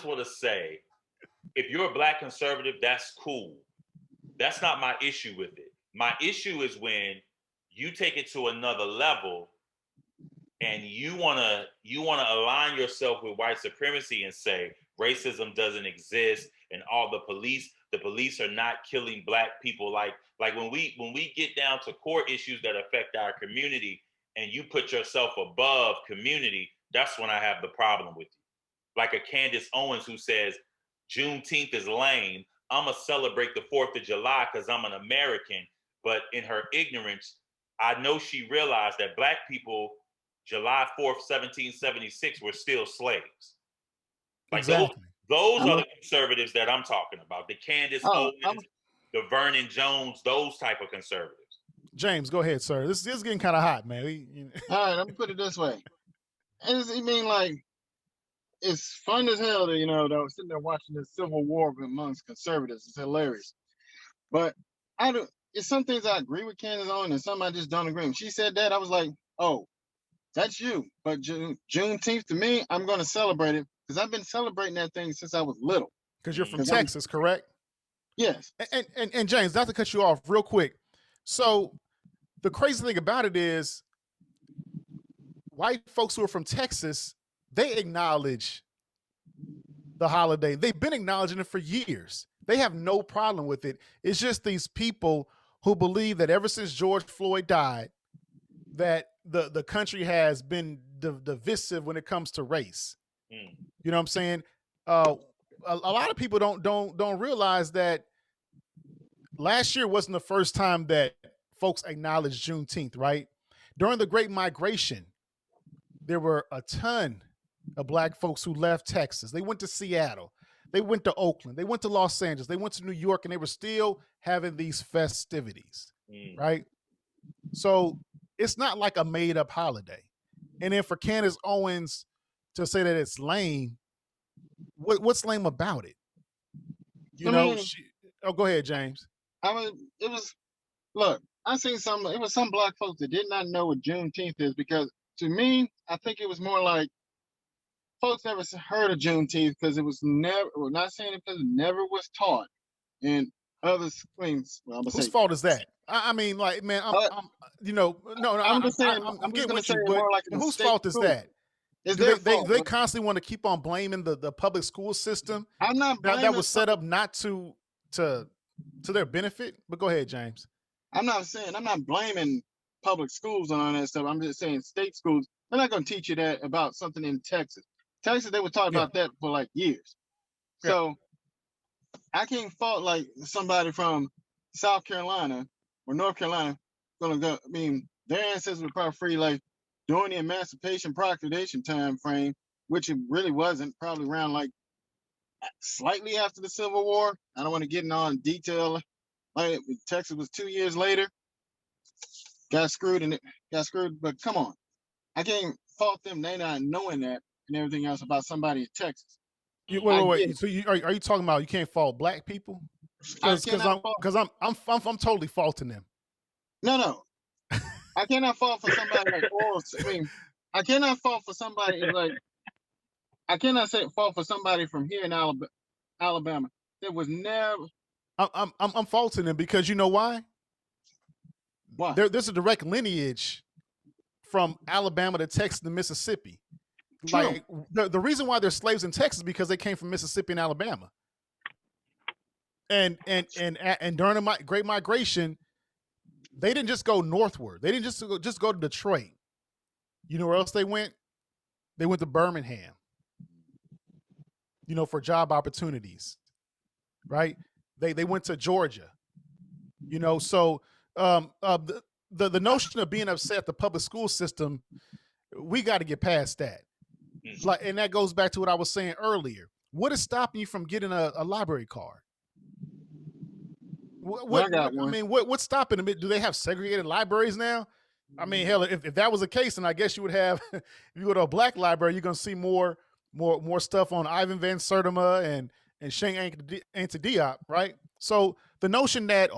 just want to say, if you're a black conservative, that's cool. That's not my issue with it. My issue is when you take it to another level and you wanna align yourself with white supremacy and say racism doesn't exist and all the police are not killing black people. Like when we get down to core issues that affect our community and you put yourself above community, that's when I have the problem with you. Like a Candace Owens who says Juneteenth is lame. I'm gonna celebrate the 4th of July because I'm an American. But in her ignorance, I know she realized that black people, July 4th, 1776, were still slaves. Like exactly. Those are the conservatives that I'm talking about. The Candace Owens, the Vernon Jones, those type of conservatives. James, go ahead, sir. This is getting kind of hot, man. All right, let me put it this way. I mean, like, it's fun as hell to, though, sitting there watching this civil war amongst conservatives. It's hilarious. But it's some things I agree with Candace on and some I just don't agree with. She said that, I was like, oh, that's you. But Juneteenth, to me, I'm going to celebrate it because I've been celebrating that thing since I was little. Because you're from Texas, correct? Yes. And James, not to cut you off real quick. So the crazy thing about it is white folks who are from Texas, they acknowledge the holiday. They've been acknowledging it for years. They have no problem with it. It's just these people who believe that ever since George Floyd died, that the country has been divisive when it comes to race. You know what I'm saying? A lot of people don't realize that last year wasn't the first time that folks acknowledged Juneteenth, right? During the Great Migration, there were a ton of black folks who left Texas. They went to Seattle. They went to Oakland. They went to Los Angeles. They went to New York, and they were still having these festivities, right? So it's not like a made-up holiday. And then for Candace Owens to say that it's lame, what's lame about it? Go ahead, James. Look, I seen it was some black folks that did not know what Juneteenth is because to me, I think it was more like folks never heard of Juneteenth because it was never, we're not saying it because it never was taught. And other things, whose fault is that? I mean, like, man, I'm just saying, I'm getting with you, but like whose fault is that? They constantly want to keep on blaming the public school system. I'm not blaming that was set up not to their benefit. But go ahead, James. I'm not blaming public schools on all that stuff. I'm just saying state schools, they're not going to teach you that about something in Texas. Texas, they were talking about that for like years. Yeah. So I can't fault like somebody from South Carolina or North Carolina gonna go. I mean, their ancestors were probably free like during the Emancipation Proclamation time frame, which it really wasn't. Probably around like slightly after the Civil War. I don't want to get in detail. Like Texas was 2 years later. Got screwed. But come on, I can't fault them. They not knowing that and everything else about somebody in Texas. Wait. So are you talking about you can't fault black people? Because I'm totally faulting them. No. I cannot fault for somebody like I cannot fault for somebody like I cannot say fault for somebody from here in Alabama. There was never. I'm faulting them because you know why? Why? There's a direct lineage from Alabama to Texas to Mississippi. True. Like the reason why there's slaves in Texas is because they came from Mississippi and Alabama. And during the Great Migration, they didn't just go northward. They didn't just go to Detroit. You know where else they went? They went to Birmingham. For job opportunities, right? They went to Georgia. So the notion of being upset at the public school system, we got to get past that. And that goes back to what I was saying earlier. What is stopping you from getting a library card? What's stopping them? Do they have segregated libraries now? I mean, hell, if that was the case, then I guess you would have. If you go to a black library, you're gonna see more stuff on Ivan Van Sertima and Shane Diop, right? So the notion that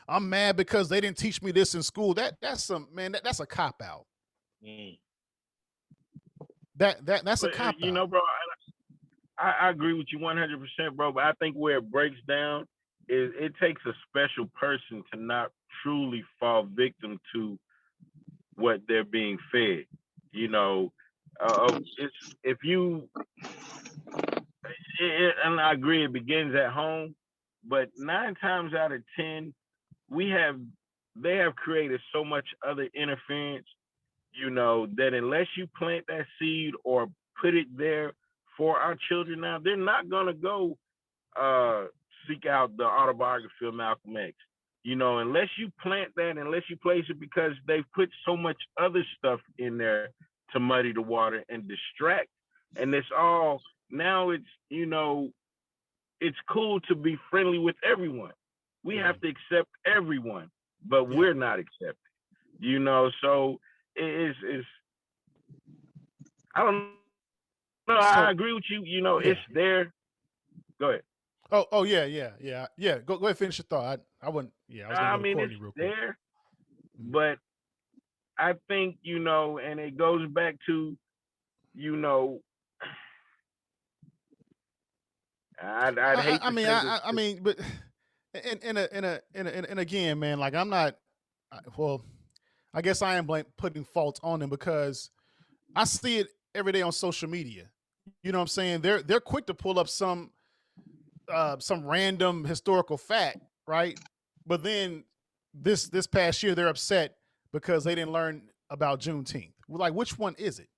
I'm mad because they didn't teach me this in school, that's a cop out. That's a cop out. Bro, I agree with you 100%, bro. But I think where it breaks down is it takes a special person to not truly fall victim to what they're being fed. You know, it's if you and I agree, it begins at home. But 9 times out of 10, they have created so much other interference, that unless you plant that seed or put it there for our children now, they're not gonna go seek out the autobiography of Malcolm X. Unless you plant that, unless you place it, because they've put so much other stuff in there to muddy the water and distract. And it's all now it's cool to be friendly with everyone. We have to accept everyone, but we're not accepted. So it's I don't know. I agree with you. It's there. Go ahead. Oh yeah. Go ahead, finish your thought. I wouldn't. Yeah, I was gonna go to Courtney real quick. There, but I think and it goes back to I'd hate. I mean, but and again, man, like I'm not. Well, I guess I am putting fault on them because I see it every day on social media. You know what I'm saying? They're quick to pull up some random historical fact, right? But then this past year they're upset because they didn't learn about Juneteenth. Like, which one is it?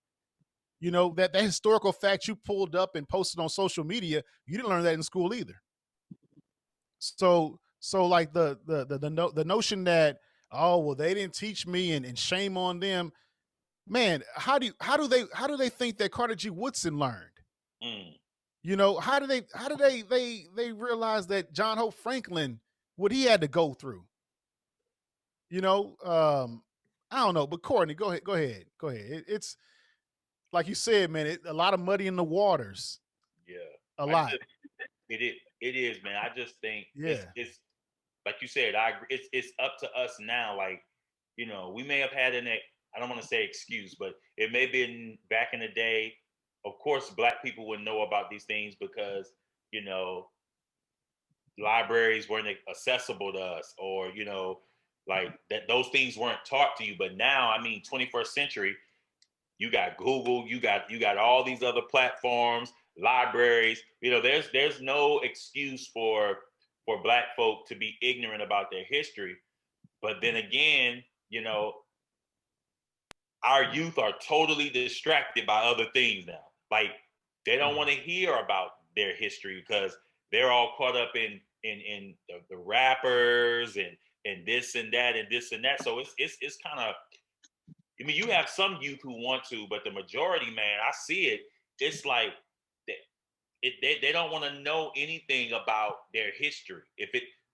That historical fact you pulled up and posted on social media, you didn't learn that in school either. So like the notion that, oh well, they didn't teach me and shame on them. Man, how do they think that Carter G. Woodson learned? How do they realize that John Hope Franklin, what he had to go through? I don't know, but Courtney, go ahead. It's like you said, man. A lot of muddy in the waters. Yeah, a lot. It is, man. I just think it's like you said. I agree. It's up to us now. Like, we may have had I don't want to say excuse, but it may have been back in the day. Of course, Black people would know about these things because, libraries weren't accessible to us, or, like that those things weren't taught to you. But now, 21st century, you got Google, you got all these other platforms, libraries. There's no excuse for Black folk to be ignorant about their history. But then again, our youth are totally distracted by other things now. Like, they don't want to hear about their history because they're all caught up in the rappers and this and that and this and that. So it's kind of, you have some youth who want to, but the majority, man, I see it. It's like they don't want to know anything about their history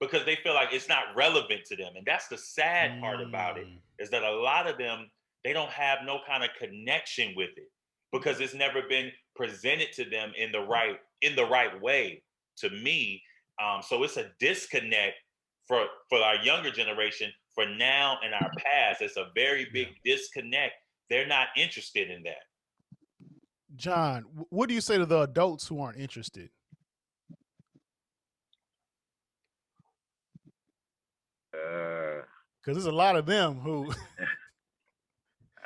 because they feel like it's not relevant to them. And that's the sad part about it, is that a lot of them, they don't have no kind of connection with it because it's never been presented to them in the right way, to me. So it's a disconnect for our younger generation, for now and our past. It's a very big disconnect. They're not interested in that. John, what do you say to the adults who aren't interested? Because there's a lot of them who.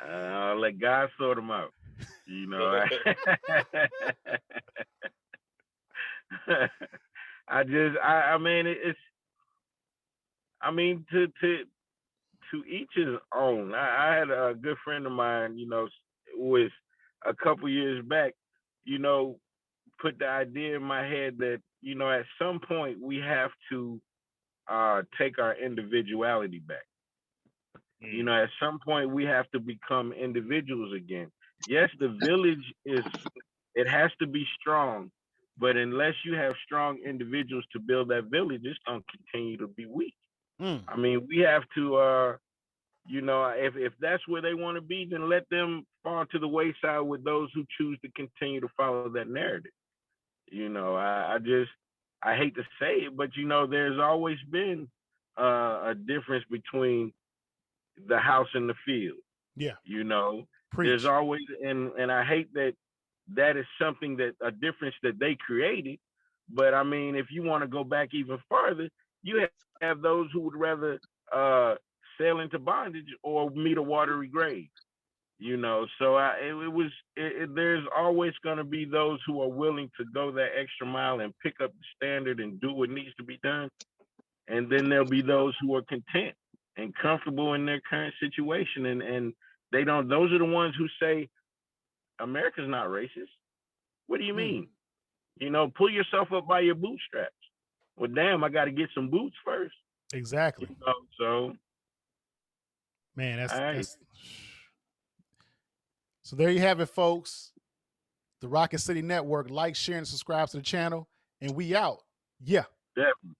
I'll let God sort them out. To each his own. I had a good friend of mine, was a couple years back, put the idea in my head that, at some point we have to take our individuality back. At some point we have to become individuals again. Yes, the village it has to be strong, but unless you have strong individuals to build that village, it's going to continue to be weak. We have to, if that's where they want to be, then let them fall to the wayside with those who choose to continue to follow that narrative. I hate to say it, but there's always been a difference between the house and the field. Yeah. There's always, and I hate that that is something that a difference that they created. But I mean, if you want to go back even farther, you have those who would rather sail into bondage or meet a watery grave. You know, so there's always going to be those who are willing to go that extra mile and pick up the standard and do what needs to be done. And then there'll be those who are content and comfortable in their current situation. And they don't, those are the ones who say, America's not racist. What do you mean? You know, pull yourself up by your bootstraps. Well, damn, I got to get some boots first. Exactly. You know, so, man, that's so there you have it, folks. The Rocket City Network. Like, share, and subscribe to the channel. And we out. Yeah. Definitely.